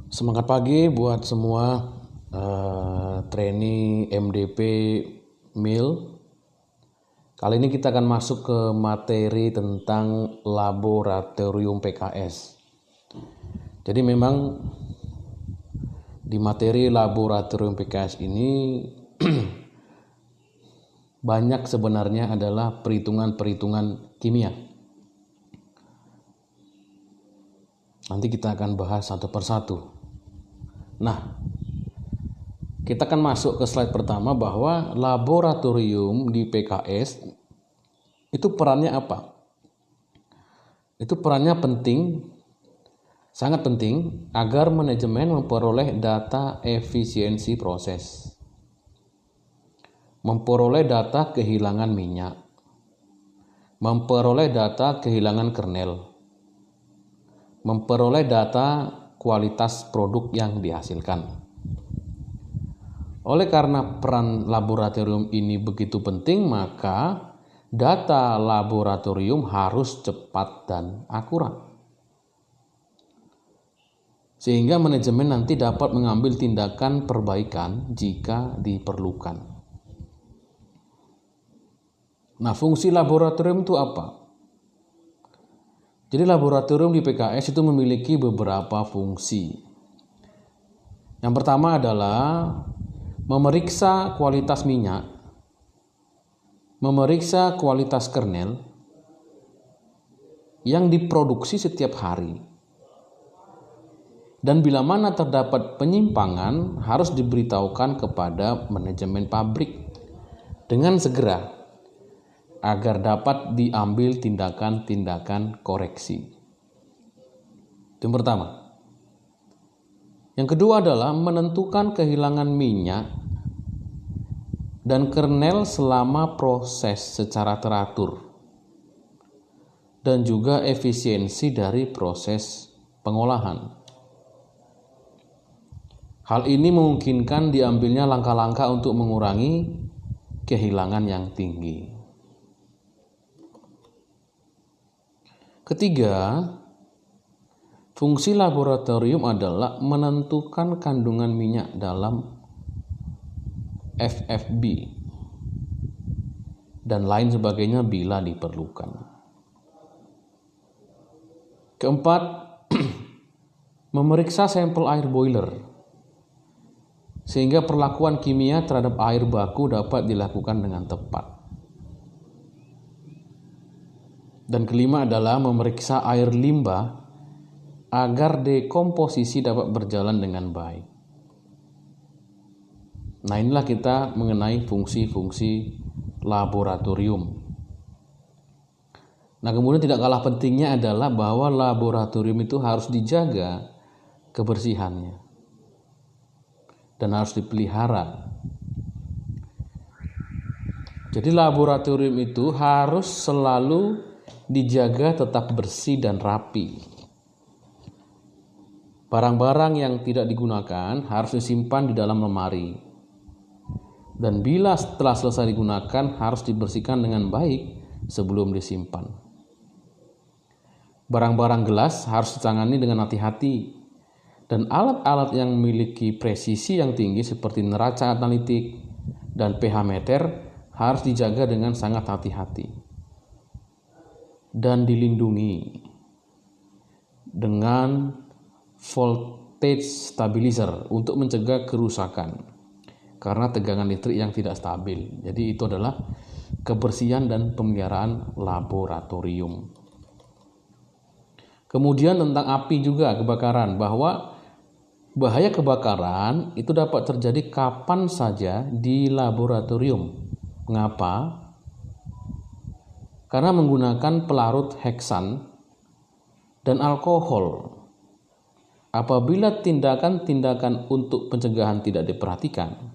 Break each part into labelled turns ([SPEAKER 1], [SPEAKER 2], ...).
[SPEAKER 1] Semangat pagi buat semua trainee MDP MIL. Kali ini kita akan masuk ke materi tentang laboratorium PKS. Jadi memang di materi laboratorium PKS ini banyak sebenarnya adalah perhitungan-perhitungan kimia. Nanti kita akan bahas satu persatu. Nah, kita akan masuk ke slide pertama bahwa laboratorium di PKS itu perannya apa? Itu perannya penting, sangat penting agar manajemen memperoleh data efisiensi proses, memperoleh data kehilangan minyak, memperoleh data kehilangan kernel, memperoleh data kualitas produk yang dihasilkan. Oleh karena peran laboratorium ini begitu penting, maka data laboratorium harus cepat dan akurat. Sehingga manajemen nanti dapat mengambil tindakan perbaikan jika diperlukan. Nah, fungsi laboratorium itu apa? Jadi laboratorium di PKS itu memiliki beberapa fungsi. Yang pertama adalah memeriksa kualitas minyak, memeriksa kualitas kernel yang diproduksi setiap hari. Dan bila mana terdapat penyimpangan harus diberitahukan kepada manajemen pabrik dengan segera agar dapat diambil tindakan-tindakan koreksi. Itu yang pertama. Yang kedua adalah menentukan kehilangan minyak dan kernel selama proses secara teratur dan juga efisiensi dari proses pengolahan. Hal ini memungkinkan diambilnya langkah-langkah untuk mengurangi kehilangan yang tinggi. Ketiga, fungsi laboratorium adalah menentukan kandungan minyak dalam FFB dan lain sebagainya bila diperlukan. Keempat, memeriksa sampel air boiler sehingga perlakuan kimia terhadap air baku dapat dilakukan dengan tepat. Dan kelima adalah memeriksa air limbah agar dekomposisi dapat berjalan dengan baik. Nah, inilah kita mengenai fungsi-fungsi laboratorium. Nah, kemudian tidak kalah pentingnya adalah bahwa laboratorium itu harus dijaga kebersihannya dan harus dipelihara. Jadi laboratorium itu harus selalu dijaga tetap bersih dan rapi. Barang-barang yang tidak digunakan harus disimpan di dalam lemari. Dan bila setelah selesai digunakan harus dibersihkan dengan baik sebelum disimpan. Barang-barang gelas harus ditangani dengan hati-hati. Dan alat-alat yang memiliki presisi yang tinggi seperti neraca analitik dan pH meter harus dijaga dengan sangat hati-hati dan dilindungi dengan voltage stabilizer untuk mencegah kerusakan karena tegangan listrik yang tidak stabil. Jadi itu adalah kebersihan dan pemeliharaan laboratorium. Kemudian tentang api juga, kebakaran, bahwa bahaya kebakaran itu dapat terjadi kapan saja di laboratorium. Mengapa? Karena menggunakan pelarut heksan dan alkohol. Apabila tindakan-tindakan untuk pencegahan tidak diperhatikan,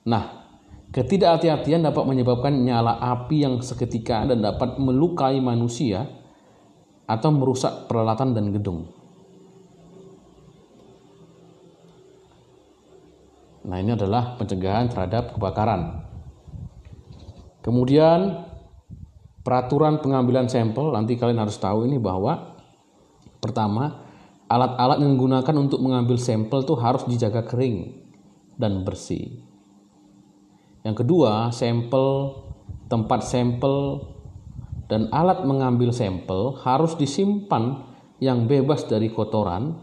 [SPEAKER 1] nah, ketidakhati-hatian dapat menyebabkan nyala api yang seketika dan dapat melukai manusia atau merusak peralatan dan gedung. Nah, ini adalah pencegahan terhadap kebakaran. Kemudian peraturan pengambilan sampel, nanti kalian harus tahu ini bahwa pertama Alat-alat yang digunakan untuk mengambil sampel itu harus dijaga kering dan bersih. Yang kedua, tempat sampel dan alat mengambil sampel harus disimpan yang bebas dari kotoran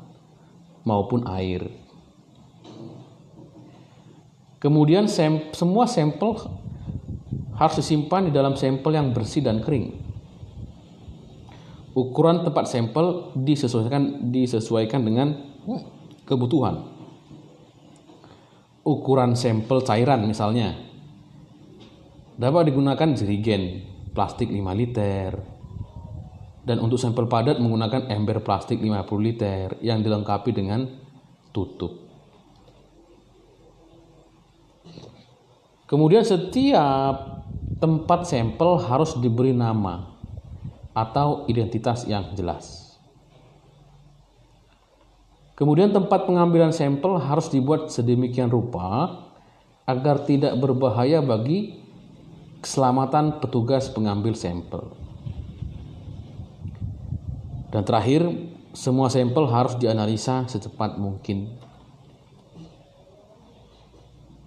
[SPEAKER 1] maupun air. Kemudian semua sampel harus disimpan di dalam sampel yang bersih dan kering. Ukuran tempat sampel disesuaikan dengan kebutuhan. Ukuran sampel cairan misalnya dapat digunakan jerigen plastik 5 liter, dan untuk sampel padat menggunakan ember plastik 50 liter yang dilengkapi dengan tutup. Kemudian setiap tempat sampel harus diberi nama atau identitas yang jelas. Kemudian tempat pengambilan sampel harus dibuat sedemikian rupa agar tidak berbahaya bagi keselamatan petugas pengambil sampel. Dan terakhir, semua sampel harus dianalisa secepat mungkin.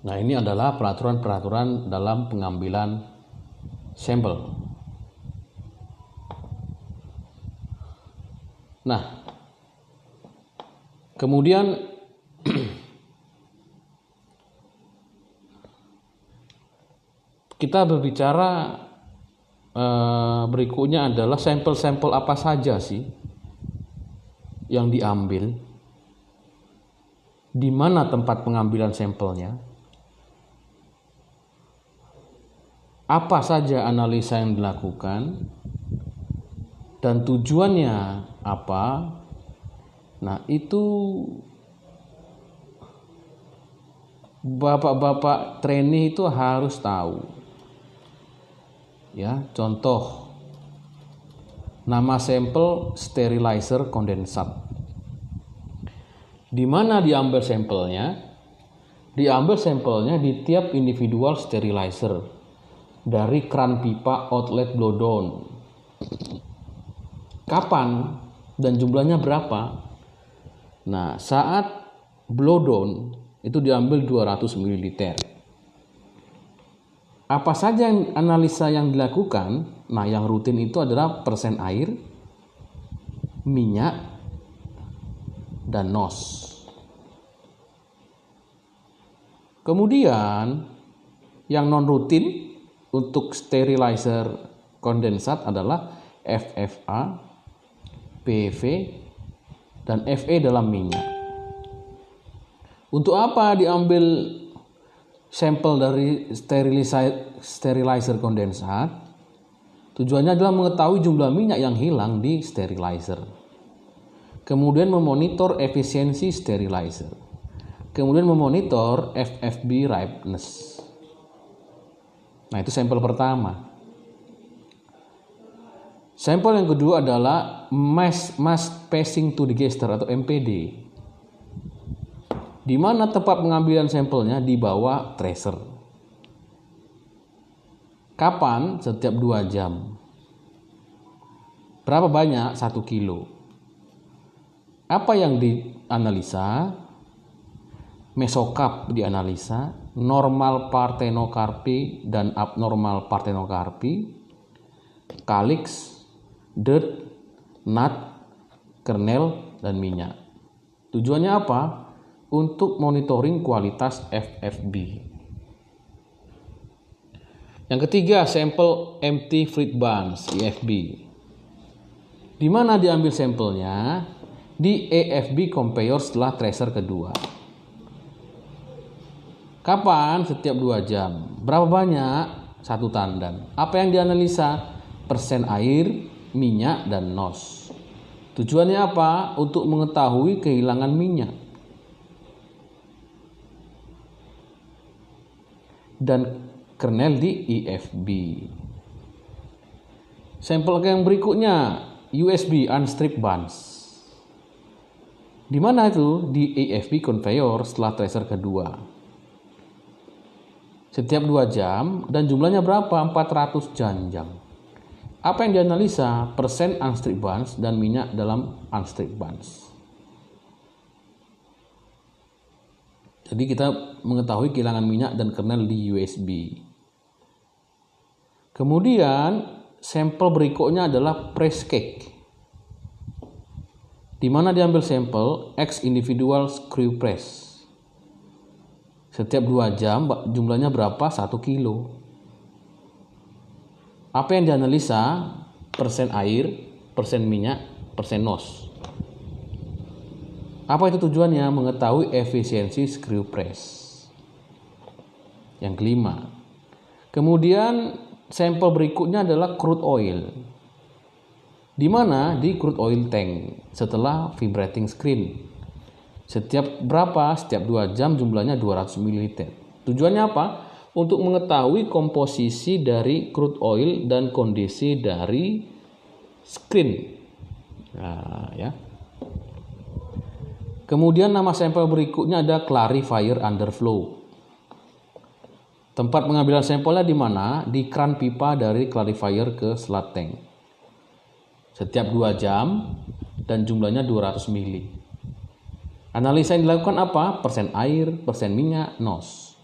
[SPEAKER 1] Nah, ini adalah peraturan-peraturan dalam pengambilan sampel. Nah, kemudian kita berbicara berikutnya adalah sampel-sampel apa saja sih yang diambil, di mana tempat pengambilan sampelnya, apa saja analisa yang dilakukan, dan tujuannya apa. Nah, itu bapak-bapak trainee itu harus tahu. Ya, contoh nama sampel sterilizer kondensat. Di mana diambil sampelnya? Diambil sampelnya di tiap individual sterilizer dari keran pipa outlet blowdown. Kapan dan jumlahnya berapa? Nah, saat blowdown itu diambil 200 ml. Apa saja analisa yang dilakukan? Nah, yang rutin itu adalah persen air, minyak, dan NOS. Kemudian yang non rutin untuk sterilizer kondensat adalah FFA, PV, dan FE dalam minyak. Untuk apa diambil sampel dari sterilizer kondensat? Tujuannya adalah mengetahui jumlah minyak yang hilang di sterilizer. Kemudian memonitor efisiensi sterilizer. Kemudian memonitor FFB ripeness. Nah, itu sampel pertama. Sampel yang kedua adalah mass passing to digester atau MPD. Di mana tempat pengambilan sampelnya? Di bawah tracer. Kapan? Setiap 2 jam. Berapa banyak? 1 kilo. Apa yang dianalisa? Mesokap dianalisa, normal parthenocarpy dan abnormal parthenocarpy, calyx, dirt, nut, kernel, dan minyak. Tujuannya apa? Untuk monitoring kualitas FFB. Yang ketiga, sampel empty fluid bunch (EFB). Di mana diambil sampelnya? Di EFB conveyor setelah tracer kedua. Kapan? Setiap 2 jam. Berapa banyak? 1 tandan. Apa yang dianalisa? Persen air, minyak, dan NOS. Tujuannya apa? Untuk mengetahui kehilangan minyak. Dan kernel di EFB. Sampel yang berikutnya, USB unstrip bunch. Di mana itu? Di EFB conveyor setelah tracer kedua. Setiap 2 jam dan jumlahnya berapa? 400 janjang. Apa yang dianalisa? Persen unstrip bunch dan minyak dalam unstrip bunch. Jadi kita mengetahui kehilangan minyak dan kernel di USB. Kemudian sampel berikutnya adalah press cake, di mana diambil sampel X individual screw press. Setiap 2 jam jumlahnya berapa? 1 kilo. Apa yang dianalisa? Persen air, persen minyak, persen NOS. Apa itu tujuannya? Mengetahui efisiensi screw press. Yang kelima. Kemudian sampel berikutnya adalah crude oil. Di mana? Di crude oil tank setelah vibrating screen. Setiap berapa? Setiap 2 jam jumlahnya 200 ml. Tujuannya apa? Untuk mengetahui komposisi dari crude oil dan kondisi dari screen. Nah, ya. Kemudian nama sampel berikutnya ada clarifier underflow. Tempat pengambilan sampelnya di mana? Di kran pipa dari clarifier ke slot tank. Setiap 2 jam dan jumlahnya 200 ml. Analisa yang dilakukan apa? Persen air, persen minyak, NOS.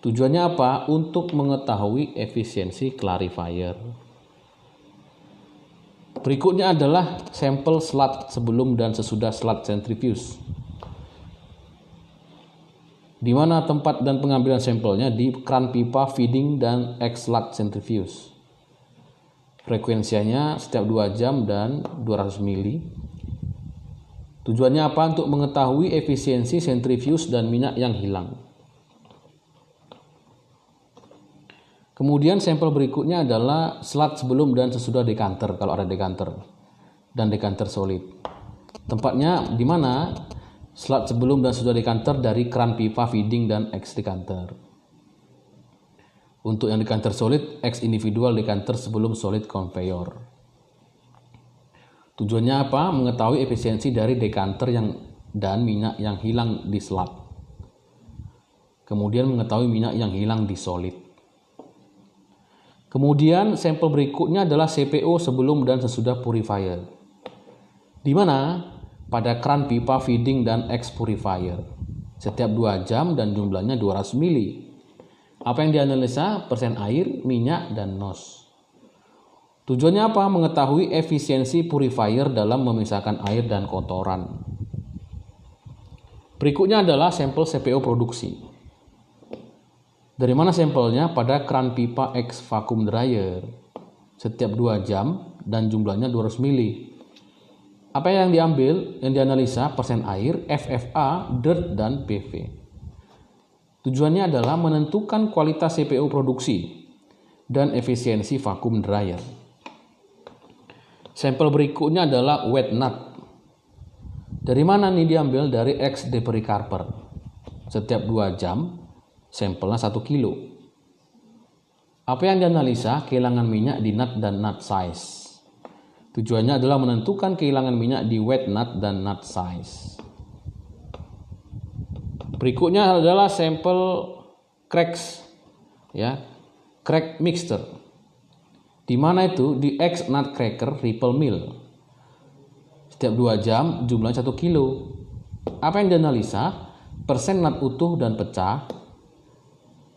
[SPEAKER 1] Tujuannya apa? Untuk mengetahui efisiensi clarifier. Berikutnya adalah sampel slot sebelum dan sesudah slot centrifuge. Di mana tempat dan pengambilan sampelnya? Di kran pipa feeding dan X-slot centrifuge. Frekuensinya setiap 2 jam dan 200 mili. Tujuannya apa? Untuk mengetahui efisiensi centrifuge dan minyak yang hilang. Kemudian sampel berikutnya adalah slot sebelum dan sesudah dekanter, kalau ada dekanter, dan dekanter solid. Tempatnya di mana? Slot sebelum dan sesudah dekanter dari kran pipa feeding dan X dekanter. Untuk yang dekanter solid, X individual dekanter sebelum solid conveyor. Tujuannya apa? Mengetahui efisiensi dari dekanter dan minyak yang hilang di slot. Kemudian mengetahui minyak yang hilang di solid. Kemudian sampel berikutnya adalah CPO sebelum dan sesudah purifier. Di mana? Pada kran pipa feeding dan X purifier. Setiap 2 jam dan jumlahnya 200 mili. Apa yang dianalisa? Persen air, minyak, dan NOS. Tujuannya apa? Mengetahui efisiensi purifier dalam memisahkan air dan kotoran. Berikutnya adalah sampel CPO produksi. Dari mana sampelnya? Pada kran pipa X vacuum dryer. Setiap 2 jam dan jumlahnya 200 mili. Apa yang diambil? Yang dianalisa persen air, FFA, dirt, dan PV. Tujuannya adalah menentukan kualitas CPO produksi dan efisiensi vacuum dryer. Sampel berikutnya adalah wet nut. Dari mana nih diambil? Dari X depericarper. Setiap 2 jam sampelnya 1 kilo. Apa yang dianalisa? Kehilangan minyak di nut dan nut size. Tujuannya adalah menentukan kehilangan minyak di wet nut dan nut size. Berikutnya adalah sampel cracks, ya, crack mixture. Di mana itu? Di X nut cracker ripple mill. Setiap 2 jam jumlahnya 1 kilo. Apa yang dianalisa? Persen nut utuh dan pecah,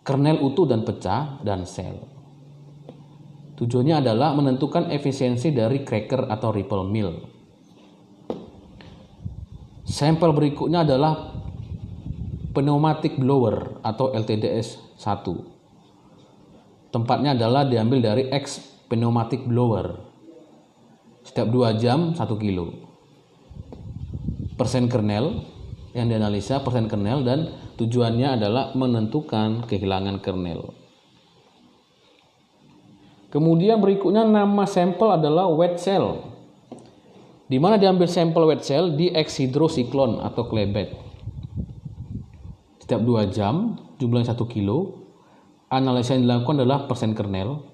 [SPEAKER 1] kernel utuh dan pecah, dan sel. Tujuannya adalah menentukan efisiensi dari cracker atau ripple mill. Sampel berikutnya adalah pneumatic blower atau LTDS 1. Tempatnya adalah diambil dari X pneumatic blower. Setiap 2 jam 1 kilo. Persen kernel yang dianalisa persen kernel, dan tujuannya adalah menentukan kehilangan kernel. Kemudian berikutnya nama sampel adalah wet cell. Di mana diambil sampel wet cell? Di X hydrocyclone atau clay bed. Setiap 2 jam jumlahnya 1 kilo. Analisa yang dilakukan adalah persen kernel.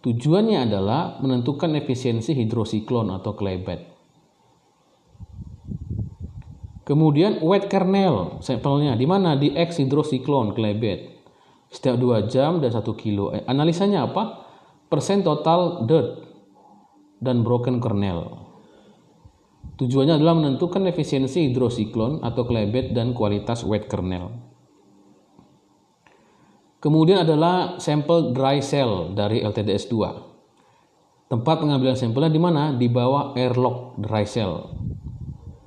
[SPEAKER 1] Tujuannya adalah menentukan efisiensi hydrocyclone atau clay bed. Kemudian wet kernel sampelnya di mana? Di X hydrocyclone clay bed. Setiap 2 jam dan 1 kilo. Analisanya apa? Persen total dirt dan broken kernel. Tujuannya adalah menentukan efisiensi hydrocyclone atau clay bed dan kualitas wet kernel. Kemudian adalah sampel dry cell dari LTDS-2. Tempat pengambilan sampelnya di mana? Di bawah airlock dry cell.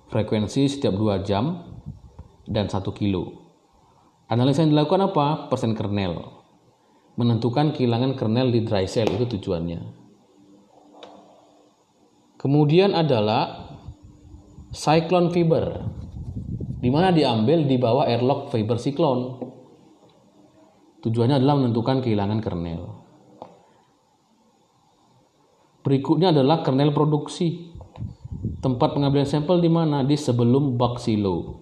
[SPEAKER 1] Frekuensi setiap 2 jam dan 1 kilo. Analisa yang dilakukan apa? Persen kernel. Menentukan kehilangan kernel di dry cell, itu tujuannya. Kemudian adalah cyclone fiber, di mana diambil di bawah airlock fiber cyclone. Tujuannya adalah menentukan kehilangan kernel. Berikutnya adalah kernel produksi. Tempat pengambilan sampel di mana? Di sebelum bulk silo.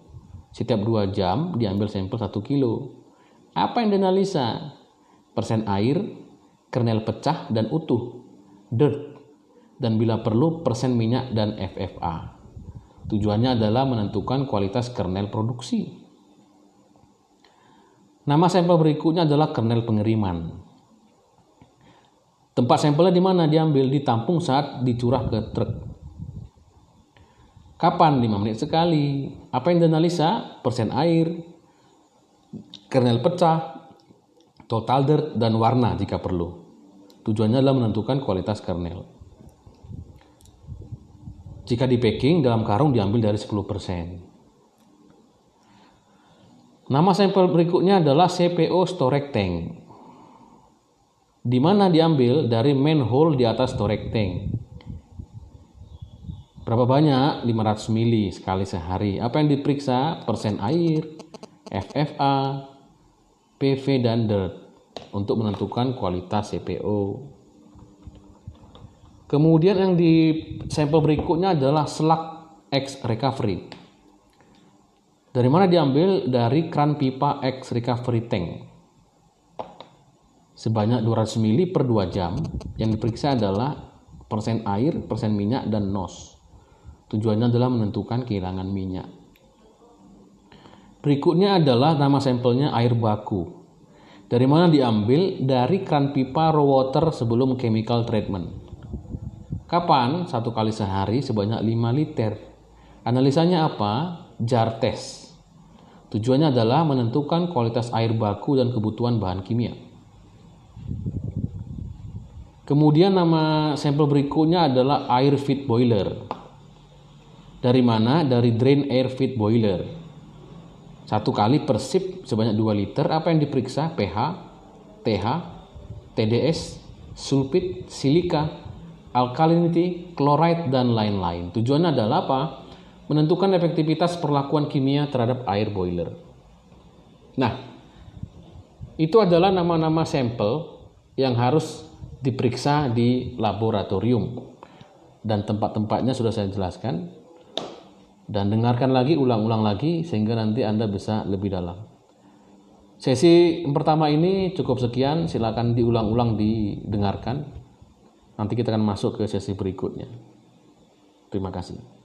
[SPEAKER 1] Setiap 2 jam diambil sampel 1 kilo. Apa yang dianalisa? Persen air, kernel pecah dan utuh, dirt, dan bila perlu persen minyak dan FFA. Tujuannya adalah menentukan kualitas kernel produksi. Nama sampel berikutnya adalah kernel pengiriman. Tempat sampelnya di mana? Diambil, ditampung saat dicurah ke truk. Kapan? 5 menit sekali. Apa yang dianalisa? Persen air, kernel pecah, total dirt, dan warna jika perlu. Tujuannya adalah menentukan kualitas kernel. Jika di packing dalam karung diambil dari 10%. Nama sampel berikutnya adalah CPO storage tank. Di mana diambil? Dari manhole di atas storage tank. Berapa banyak? 500 mili sekali sehari. Apa yang diperiksa? Persen air, FFA, PV, dan dirt untuk menentukan kualitas CPO. Kemudian yang di sampel berikutnya adalah slug X recovery. Dari mana diambil? Dari kran pipa X recovery tank. Sebanyak 200 mili per 2 jam. Yang diperiksa adalah persen air, persen minyak, dan NOS. Tujuannya adalah menentukan kehilangan minyak. Berikutnya adalah nama sampelnya air baku. Dari mana diambil? Dari kran pipa raw water sebelum chemical treatment. Kapan? 1 kali sehari sebanyak 5 liter. Analisanya apa? Jar test. Tujuannya adalah menentukan kualitas air baku dan kebutuhan bahan kimia. Kemudian nama sampel berikutnya adalah air feed boiler. Dari mana? Dari drain air feed boiler. 1 kali per sip sebanyak 2 liter. Apa yang diperiksa? pH, TH, TDS, sulfit, silika, alkalinity, chloride, dan lain-lain. Tujuannya adalah apa? Menentukan efektivitas perlakuan kimia terhadap air boiler. Nah, itu adalah nama-nama sampel yang harus diperiksa di laboratorium. Dan tempat-tempatnya sudah saya jelaskan. Dan dengarkan lagi, ulang-ulang lagi, sehingga nanti Anda bisa lebih dalam. Sesi pertama ini cukup sekian, silakan diulang-ulang, didengarkan. Nanti kita akan masuk ke sesi berikutnya. Terima kasih.